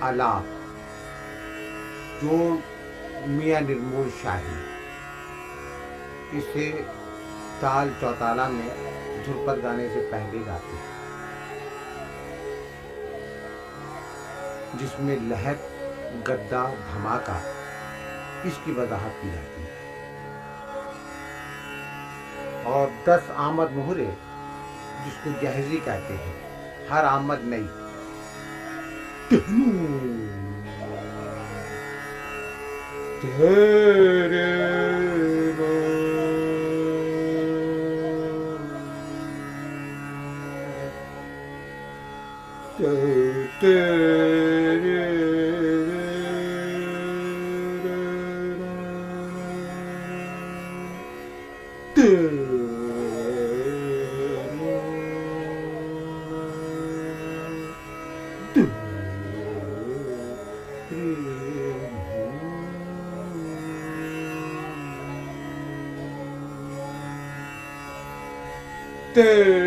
आलाप जो मियाँ निर्मोल शाही इसे ताल चौताला में ध्रुपद गाने से पहले गाते हैं, जिसमें लहर, गद्दा, धमाका इसकी वजाहत की जाती है। और 10 आमद मोहरे जिसको जहजी कहते हैं, हर आमद नई। तेरे तेरे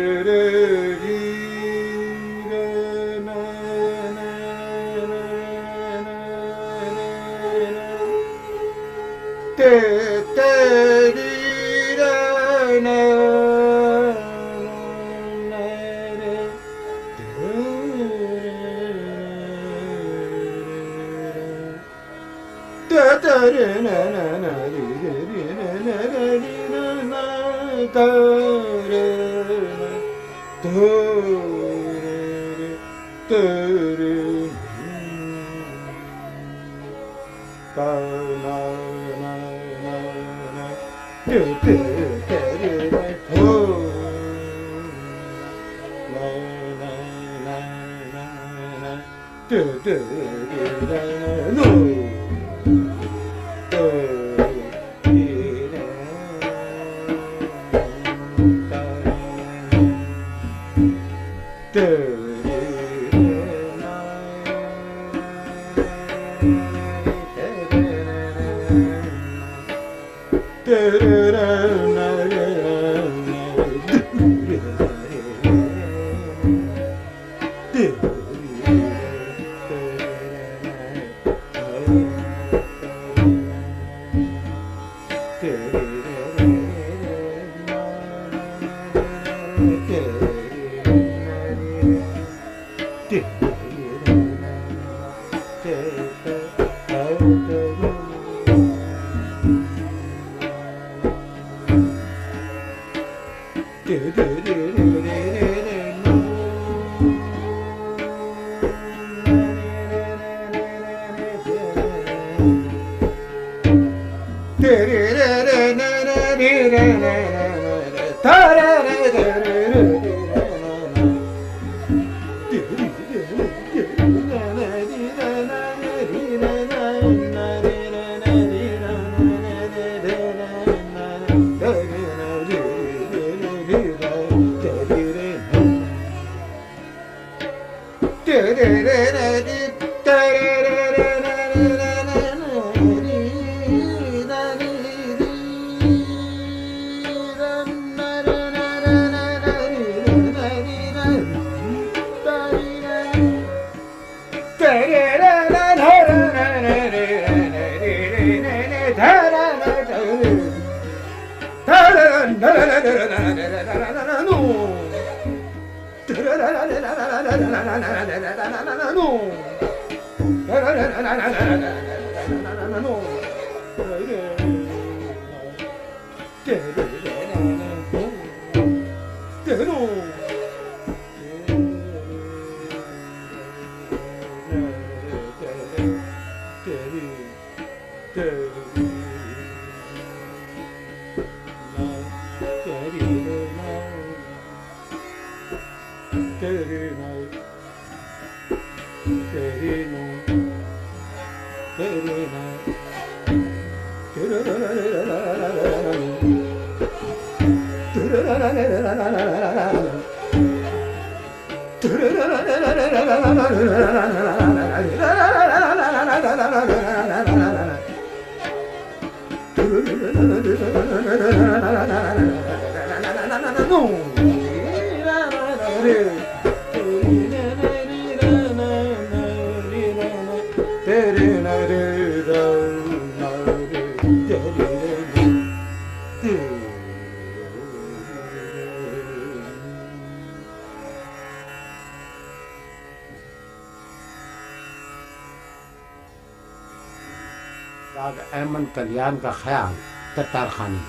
राग ऐमन कल्याण का ख्याल तत्तार खानी।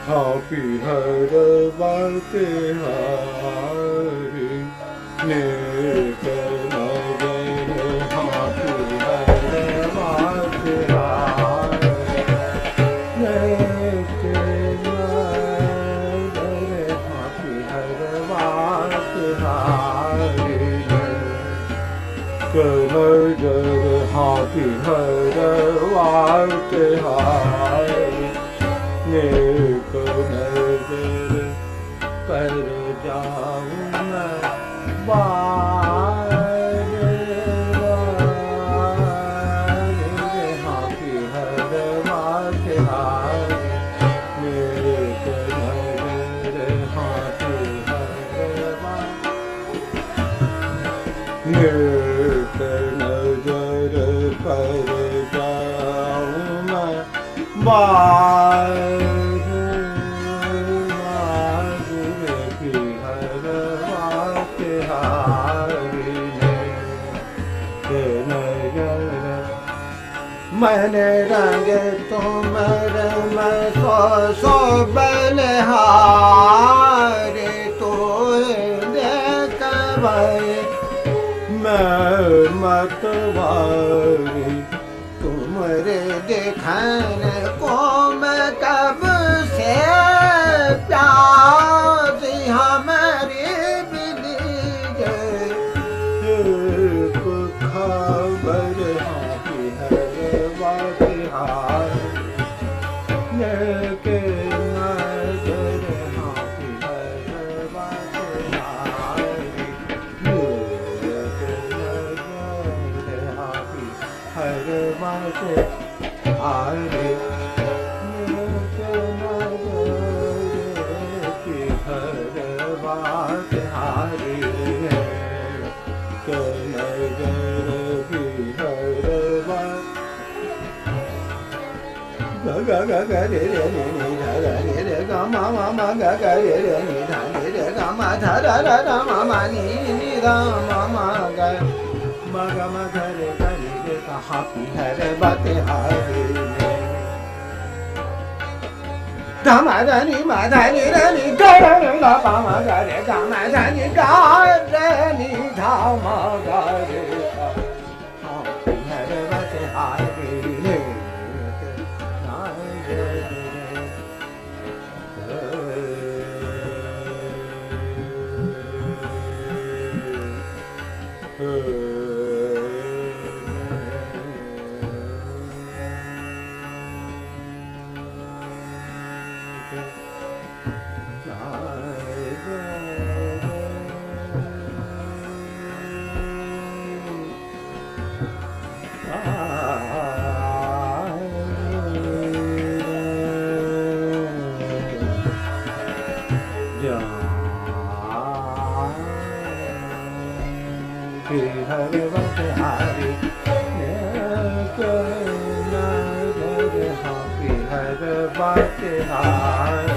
हापी हर बाते हारी नेक नगर हापी हर बाते हारी नेक नगर हापी हर बाते हारी नगर हापी हर बाते हारी नेक नजर पर जाऊं मैं बार बार हाथी हर बात हार नेक नजर हाथी हर बात नेक नजर पर जाऊं मैं बार मैंने रंग तुमर मैं सो बलिहारे तो देख भाई मैं मतवारी तुमरे देखने को मैं कब से प्यासी हमारी बिली खबर हाथी हर बात हार के नजर हाथी हर बात हार हाथी हर बात हारे हर बात हारे ga ga ga re re ni ni da ga re re ga ma ga ga re re ni da re re ga ma da da da da ma ni ni da ma ga re ga re ga happy hai re baate haare da ma da ni re ni da re ga ma ga re ga ma da ni ga re ni da ma ga re ga happy hai re baate haare हर वक्त हारी happy हर बात हार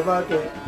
Bate.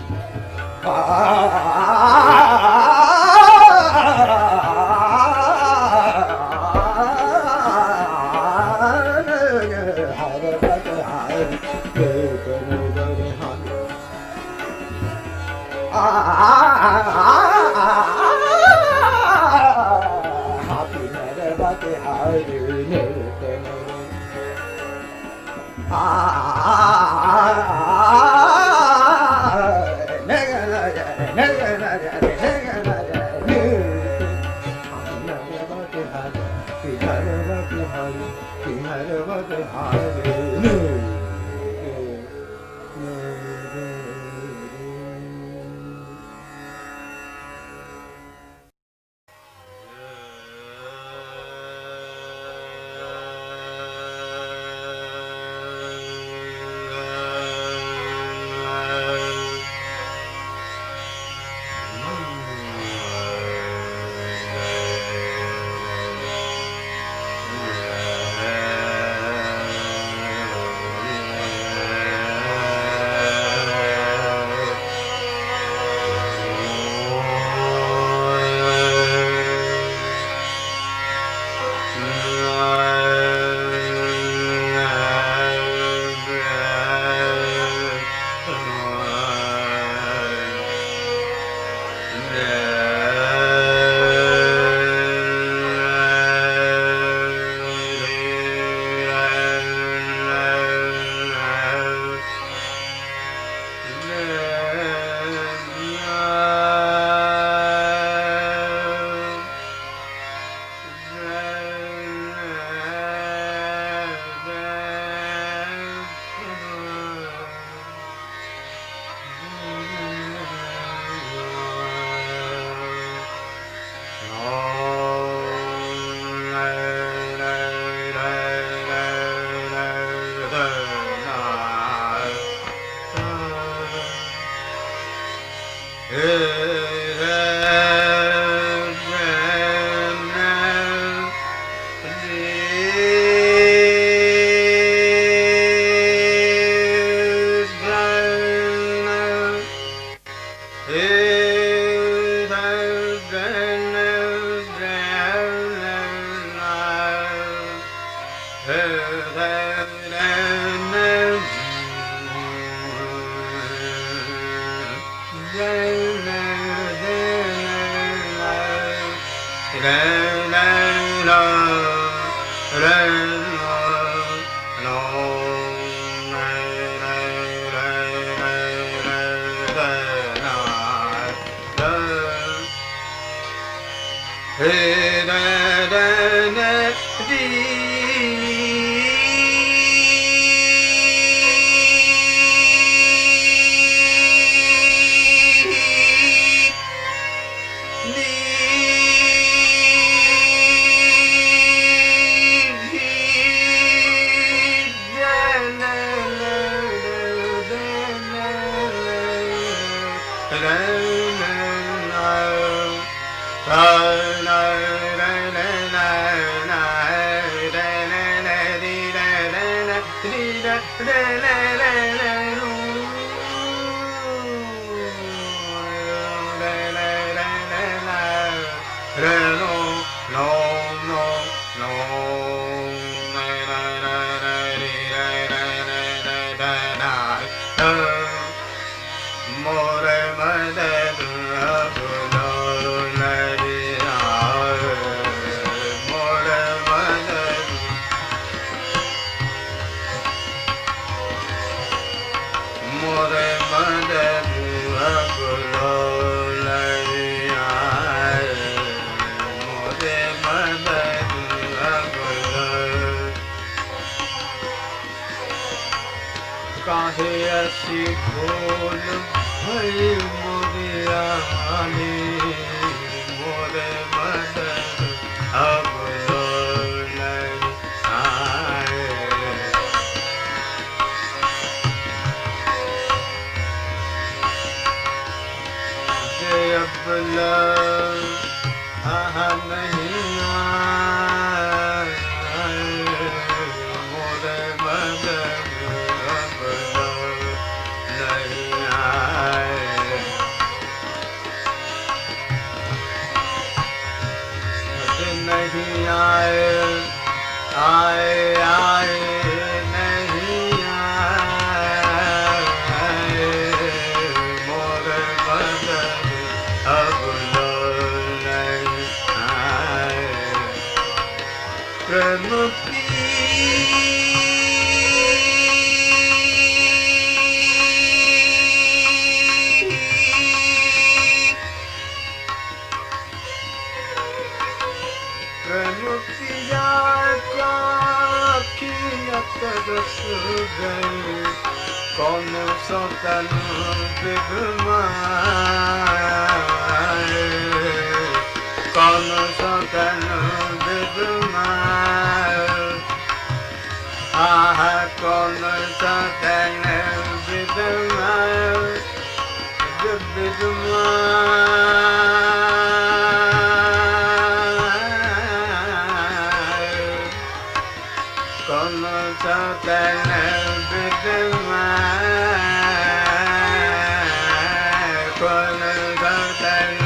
तरस गए कौन सा तन बिगमाए कौन सा तन बिगमाए कौन सा तन बिगमाए कौन सा तन बिगमाए कौन सा तन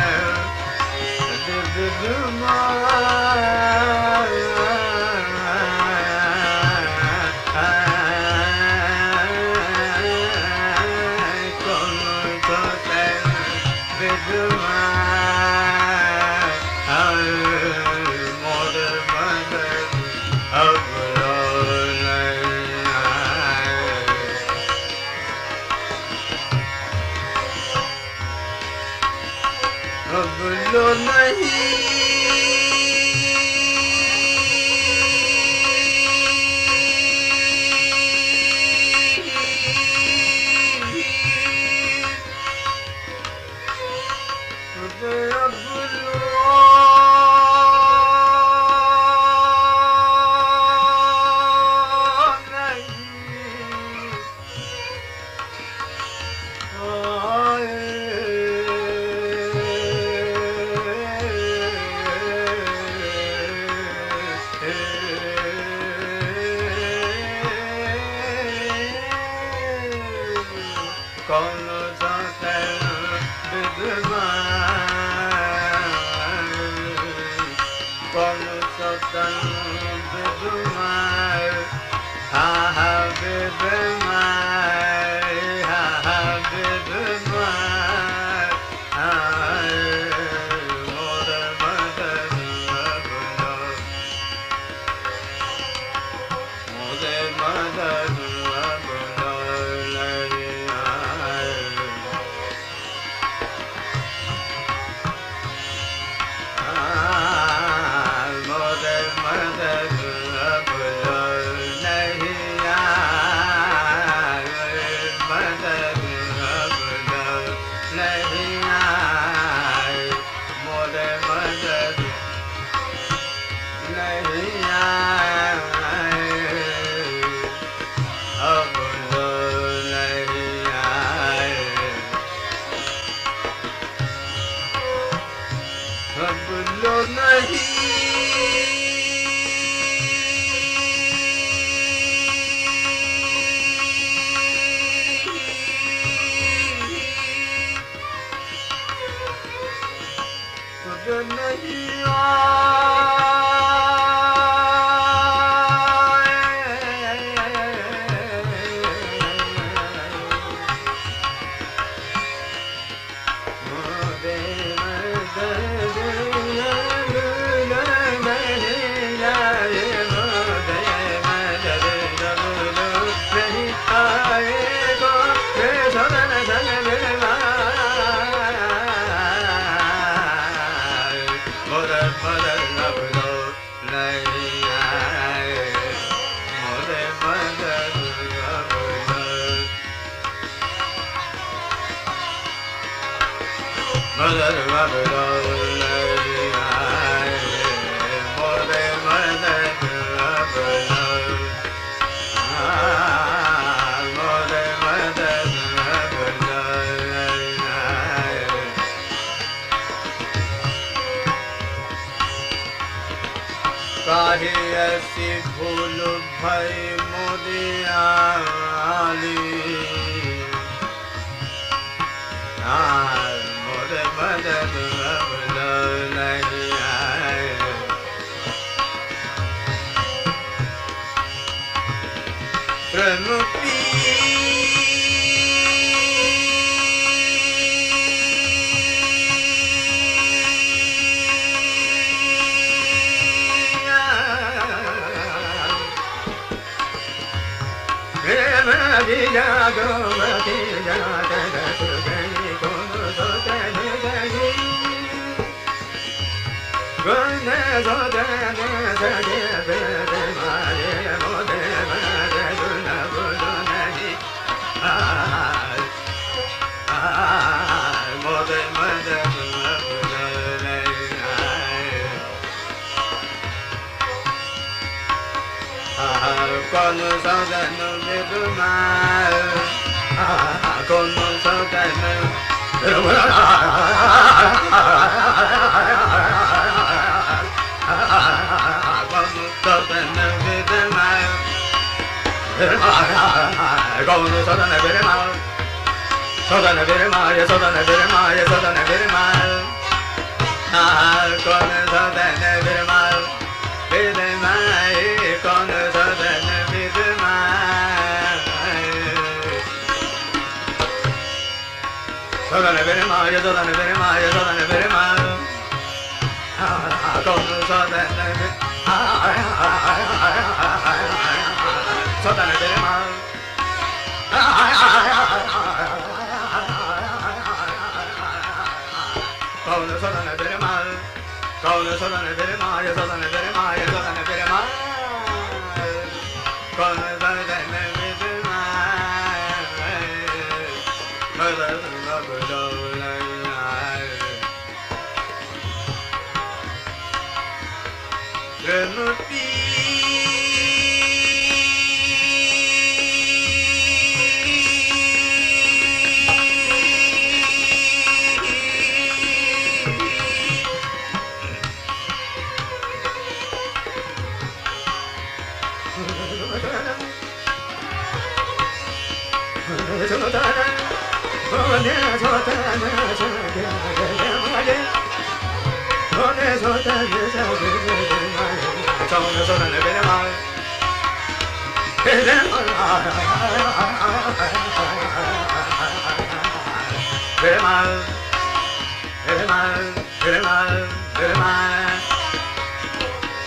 लो नहीं कौन सा तन बिगमाए कौन सा तन बिगमाए बिगमाए बिगमाए मोर मदन अबला मोरे मदन अबला लो नहीं तुझे नहीं मदर बाबा नहीं आए मोरे मदन बाबा मोरे मदन बाबा नहीं आए काहे ऐसी भूल भई मोदियाली मोरे मदन बाबा नहीं आए प्रेम con sao đàn biết mà con sao đàn con sao đàn biết mà sao đàn biết mà sao đàn biết mà sao đàn biết mà con sao đàn biết mà biết mà con sao đàn biết mà sao đàn biết mà sao đàn biết mà sao đàn biết mà con sao đàn biết sao đàn biết mà con sao đàn biết mà con sao đàn biết mà con sao đàn biết mà sao đàn biết mà sao đàn biết mà con sao đàn biết mà mơ mơ mơ đầu lại gần một tí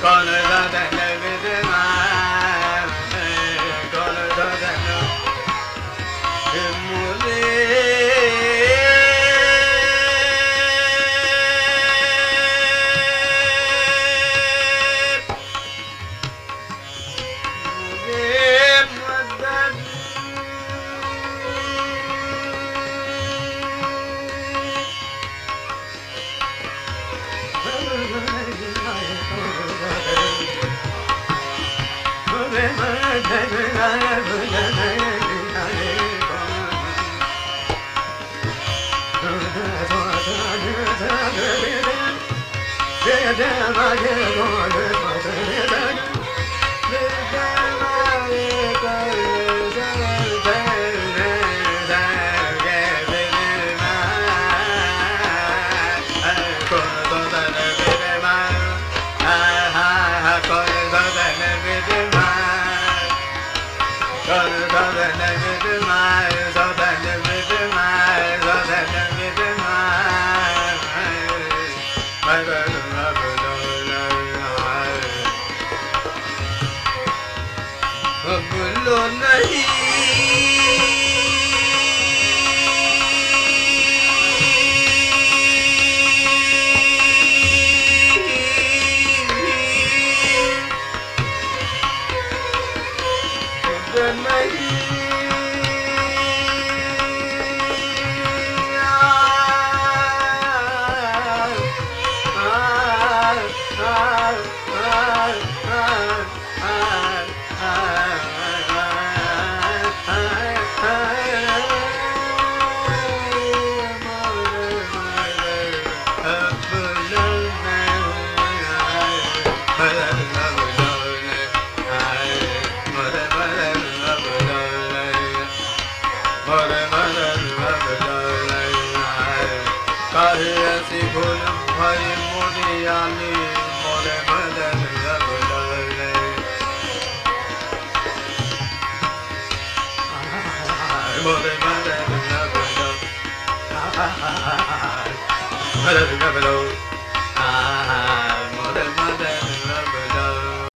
con ơi ra đây này biết mà con ơi ra đây nào em muốn đi I don't know.